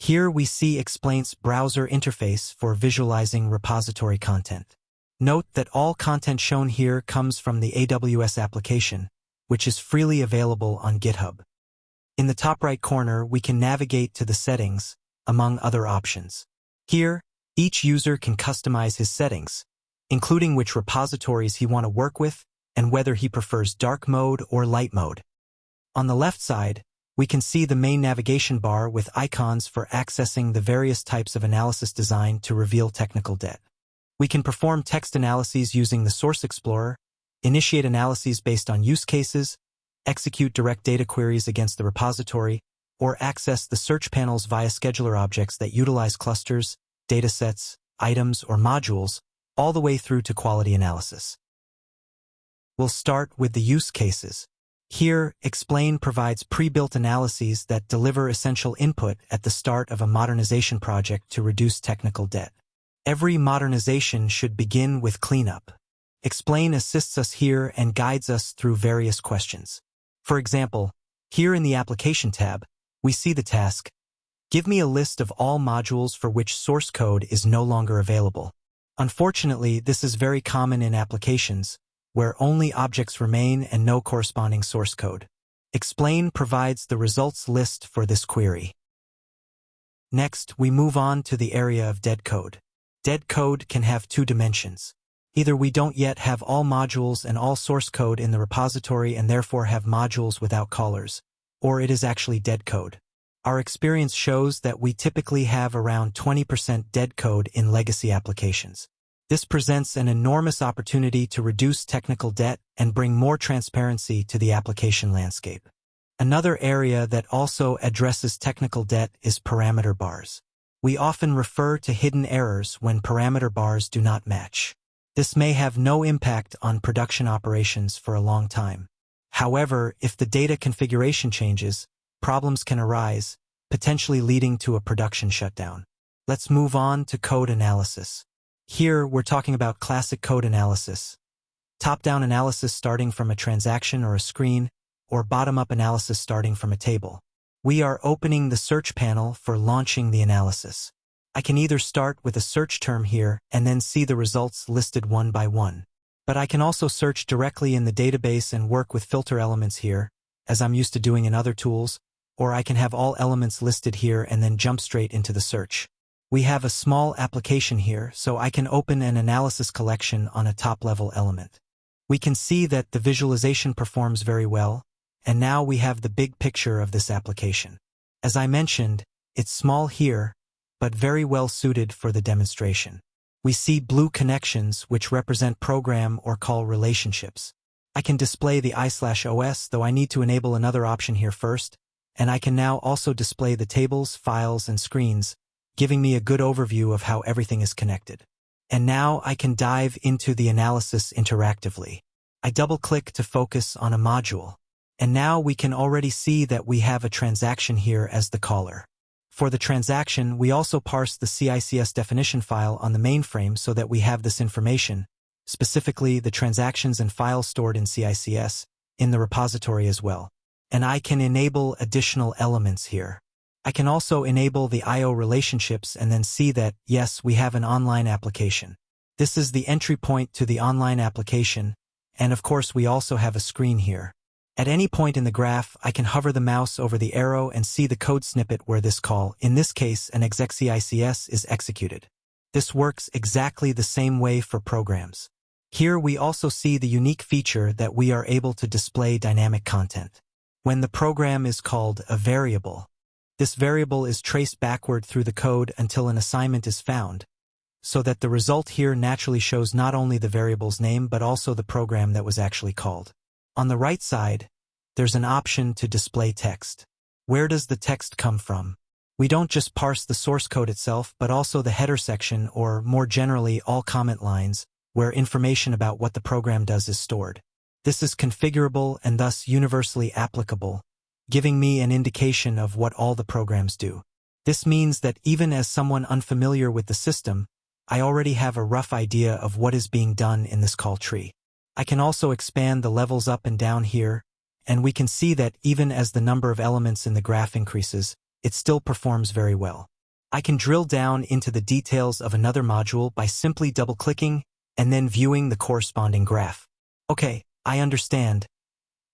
Here we see eXplain's browser interface for visualizing repository content. Note that all content shown here comes from the AWS application, which is freely available on GitHub. In the top right corner, we can navigate to the settings, among other options. Here, each user can customize his settings, including which repositories he wants to work with and whether he prefers dark mode or light mode. On the left side, we can see the main navigation bar with icons for accessing the various types of analysis designed to reveal technical debt. We can perform text analyses using the Source Explorer, initiate analyses based on use cases, execute direct data queries against the repository, or access the search panels via scheduler objects that utilize clusters, datasets, items, or modules, all the way through to quality analysis. We'll start with the use cases. Here, eXplain provides pre-built analyses that deliver essential input at the start of a modernization project to reduce technical debt. Every modernization should begin with cleanup. eXplain assists us here and guides us through various questions. For example, here in the Application tab, we see the task, "Give me a list of all modules for which source code is no longer available." Unfortunately, this is very common in applications, where only objects remain and no corresponding source code. eXplain provides the results list for this query. Next, we move on to the area of dead code. Dead code can have two dimensions. Either we don't yet have all modules and all source code in the repository and therefore have modules without callers, or it is actually dead code. Our experience shows that we typically have around 20% dead code in legacy applications. This presents an enormous opportunity to reduce technical debt and bring more transparency to the application landscape. Another area that also addresses technical debt is parameter bars. We often refer to hidden errors when parameter bars do not match. This may have no impact on production operations for a long time. However, if the data configuration changes, problems can arise, potentially leading to a production shutdown. Let's move on to code analysis. Here, we're talking about classic code analysis. Top-down analysis starting from a transaction or a screen, or bottom-up analysis starting from a table. We are opening the search panel for launching the analysis. I can either start with a search term here and then see the results listed one by one. But I can also search directly in the database and work with filter elements here, as I'm used to doing in other tools, or I can have all elements listed here and then jump straight into the search. We have a small application here, so I can open an analysis collection on a top-level element. We can see that the visualization performs very well, and now we have the big picture of this application. As I mentioned, it's small here, but very well suited for the demonstration. We see blue connections, which represent program or call relationships. I can display the I/OS, though I need to enable another option here first, and I can now also display the tables, files, and screens, giving me a good overview of how everything is connected. And now I can dive into the analysis interactively. I double-click to focus on a module. And now we can already see that we have a transaction here as the caller. For the transaction, we also parse the CICS definition file on the mainframe so that we have this information, specifically the transactions and files stored in CICS, in the repository as well. And I can enable additional elements here. I can also enable the I/O relationships and then see that, yes, we have an online application. This is the entry point to the online application, and of course we also have a screen here. At any point in the graph, I can hover the mouse over the arrow and see the code snippet where this call, in this case an exec CICS, is executed. This works exactly the same way for programs. Here we also see the unique feature that we are able to display dynamic content. When the program is called a variable, this variable is traced backward through the code until an assignment is found, so that the result here naturally shows not only the variable's name but also the program that was actually called. On the right side, there's an option to display text. Where does the text come from? We don't just parse the source code itself, but also the header section, or more generally, all comment lines, where information about what the program does is stored. This is configurable and thus universally applicable, giving me an indication of what all the programs do. This means that even as someone unfamiliar with the system, I already have a rough idea of what is being done in this call tree. I can also expand the levels up and down here, and we can see that even as the number of elements in the graph increases, it still performs very well. I can drill down into the details of another module by simply double-clicking and then viewing the corresponding graph. Okay, I understand.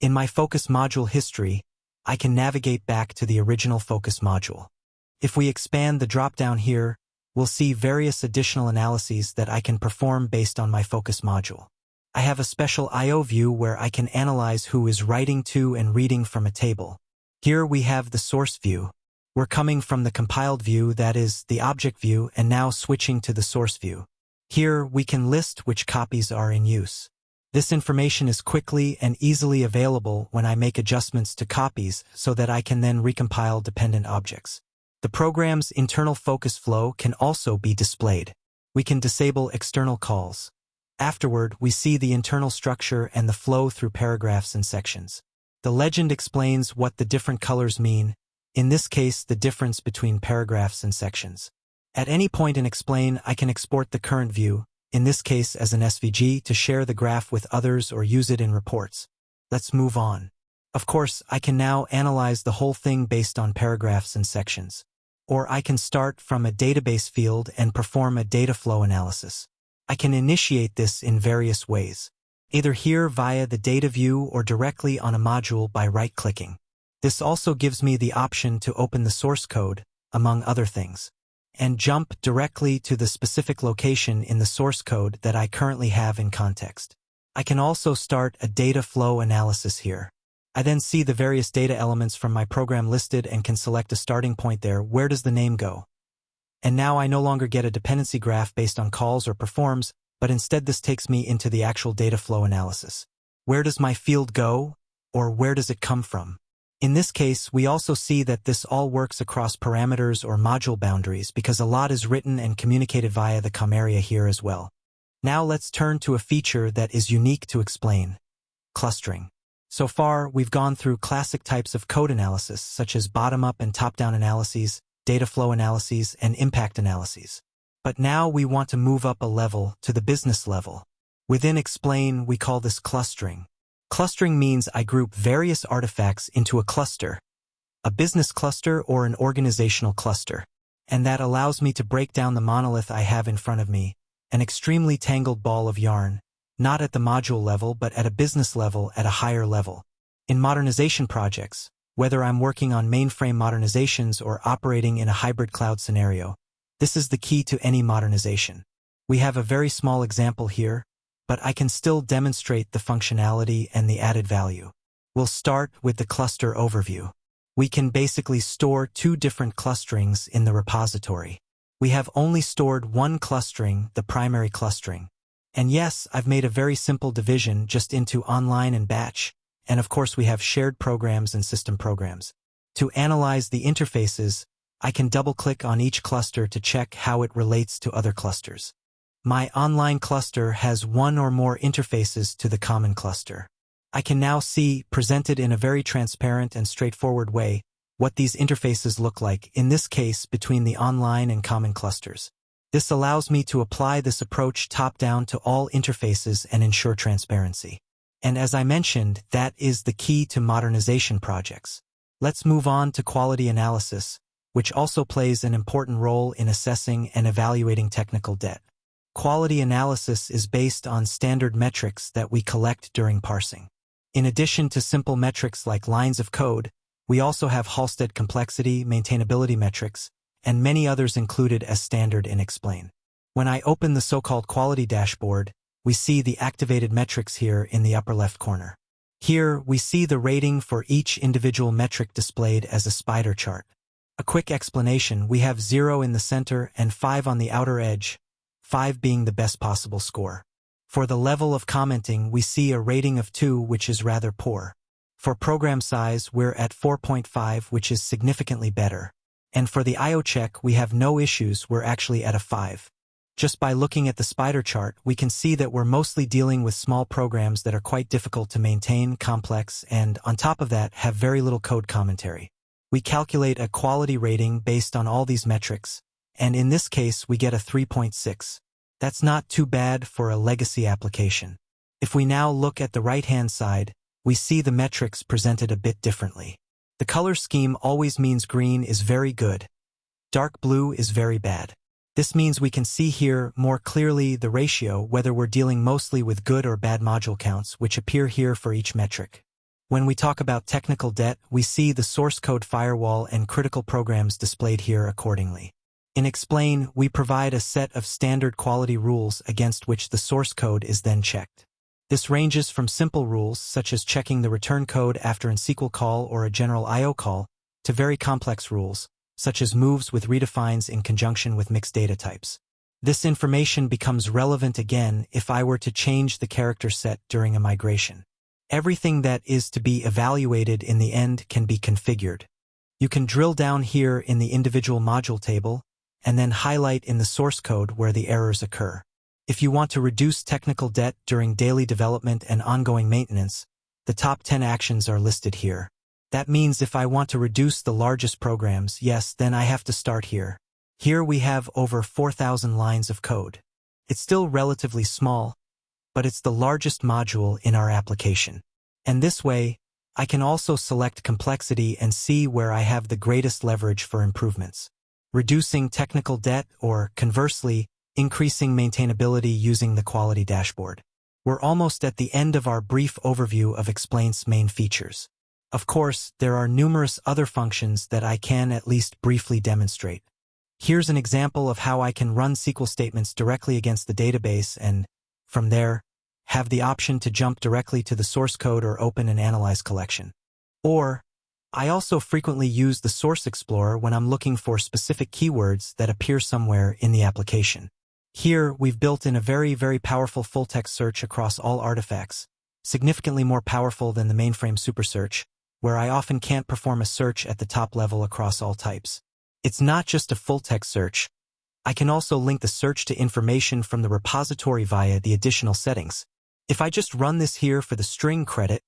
In my focus module history, I can navigate back to the original focus module. If we expand the drop-down here, we'll see various additional analyses that I can perform based on my focus module. I have a special I/O view where I can analyze who is writing to and reading from a table. Here we have the source view. We're coming from the compiled view, that is, the object view, and now switching to the source view. Here we can list which copies are in use. This information is quickly and easily available when I make adjustments to copies so that I can then recompile dependent objects. The program's internal focus flow can also be displayed. We can disable external calls. Afterward, we see the internal structure and the flow through paragraphs and sections. The legend explains what the different colors mean, in this case the difference between paragraphs and sections. At any point in eXplain, I can export the current view, in this case as an SVG, to share the graph with others or use it in reports. Let's move on. Of course, I can now analyze the whole thing based on paragraphs and sections. Or I can start from a database field and perform a data flow analysis. I can initiate this in various ways, either here via the data view or directly on a module by right-clicking. This also gives me the option to open the source code, among other things, and jump directly to the specific location in the source code that I currently have in context. I can also start a data flow analysis here. I then see the various data elements from my program listed and can select a starting point there. Where does the name go? And now I no longer get a dependency graph based on calls or performs, but instead this takes me into the actual data flow analysis. Where does my field go, or where does it come from? In this case, we also see that this all works across parameters or module boundaries because a lot is written and communicated via the COM area here as well. Now let's turn to a feature that is unique to eXplain: clustering. So far, we've gone through classic types of code analysis, such as bottom-up and top-down analyses, data flow analyses, and impact analyses. But now we want to move up a level to the business level. Within eXplain, we call this clustering. Clustering means I group various artifacts into a cluster, a business cluster or an organizational cluster. And that allows me to break down the monolith I have in front of me, an extremely tangled ball of yarn, not at the module level but at a business level at a higher level. In modernization projects, whether I'm working on mainframe modernizations or operating in a hybrid cloud scenario, this is the key to any modernization. We have a very small example here, but I can still demonstrate the functionality and the added value. We'll start with the cluster overview. We can basically store two different clusterings in the repository. We have only stored one clustering, the primary clustering. And yes, I've made a very simple division just into online and batch, and of course we have shared programs and system programs. To analyze the interfaces, I can double-click on each cluster to check how it relates to other clusters. My online cluster has one or more interfaces to the common cluster. I can now see, presented in a very transparent and straightforward way, what these interfaces look like, in this case between the online and common clusters. This allows me to apply this approach top-down to all interfaces and ensure transparency. And as I mentioned, that is the key to modernization projects. Let's move on to quality analysis, which also plays an important role in assessing and evaluating technical debt. Quality analysis is based on standard metrics that we collect during parsing. In addition to simple metrics like lines of code, we also have Halstead complexity, maintainability metrics, and many others included as standard in eXplain. When I open the so-called quality dashboard, we see the activated metrics here in the upper left corner. Here, we see the rating for each individual metric displayed as a spider chart. A quick explanation: we have 0 in the center and 5 on the outer edge, 5 being the best possible score. For the level of commenting, we see a rating of 2, which is rather poor. For program size, we're at 4.5, which is significantly better. And for the I/O check, we have no issues, we're actually at a 5. Just by looking at the spider chart, we can see that we're mostly dealing with small programs that are quite difficult to maintain, complex, and, on top of that, have very little code commentary. We calculate a quality rating based on all these metrics, and in this case we get a 3.6. That's not too bad for a legacy application. If we now look at the right-hand side, we see the metrics presented a bit differently. The color scheme always means green is very good. Dark blue is very bad. This means we can see here more clearly the ratio whether we're dealing mostly with good or bad module counts, which appear here for each metric. When we talk about technical debt, we see the source code firewall and critical programs displayed here accordingly. In eXplain, we provide a set of standard quality rules against which the source code is then checked. This ranges from simple rules, such as checking the return code after an SQL call or a general I/O call, to very complex rules, such as moves with redefines in conjunction with mixed data types. This information becomes relevant again if I were to change the character set during a migration. Everything that is to be evaluated in the end can be configured. You can drill down here in the individual module table, and then highlight in the source code where the errors occur. If you want to reduce technical debt during daily development and ongoing maintenance, the top 10 actions are listed here. That means if I want to reduce the largest programs, yes, then I have to start here. Here we have over 4,000 lines of code. It's still relatively small, but it's the largest module in our application. And this way, I can also select complexity and see where I have the greatest leverage for improvements. Reducing technical debt or, conversely, increasing maintainability using the quality dashboard. We're almost at the end of our brief overview of eXplain's main features. Of course, there are numerous other functions that I can at least briefly demonstrate. Here's an example of how I can run SQL statements directly against the database and, from there, have the option to jump directly to the source code or open an analyze collection. Or, I also frequently use the Source Explorer when I'm looking for specific keywords that appear somewhere in the application. Here, we've built in a very, very powerful full-text search across all artifacts, significantly more powerful than the mainframe supersearch, where I often can't perform a search at the top level across all types. It's not just a full-text search. I can also link the search to information from the repository via the additional settings. If I just run this here for the string credit,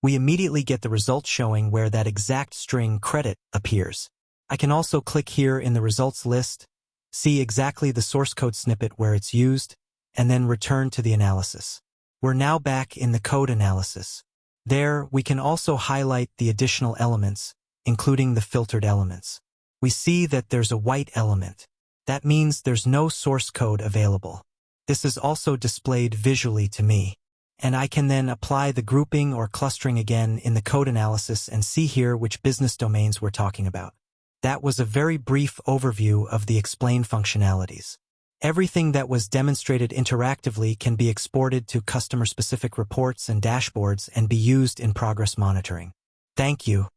we immediately get the results showing where that exact string credit appears. I can also click here in the results list, see exactly the source code snippet where it's used, and then return to the analysis. We're now back in the code analysis. There, we can also highlight the additional elements, including the filtered elements. We see that there's a white element. That means there's no source code available. This is also displayed visually to me, and I can then apply the grouping or clustering again in the code analysis and see here which business domains we're talking about. That was a very brief overview of the eXplain functionalities. Everything that was demonstrated interactively can be exported to customer-specific reports and dashboards and be used in progress monitoring. Thank you.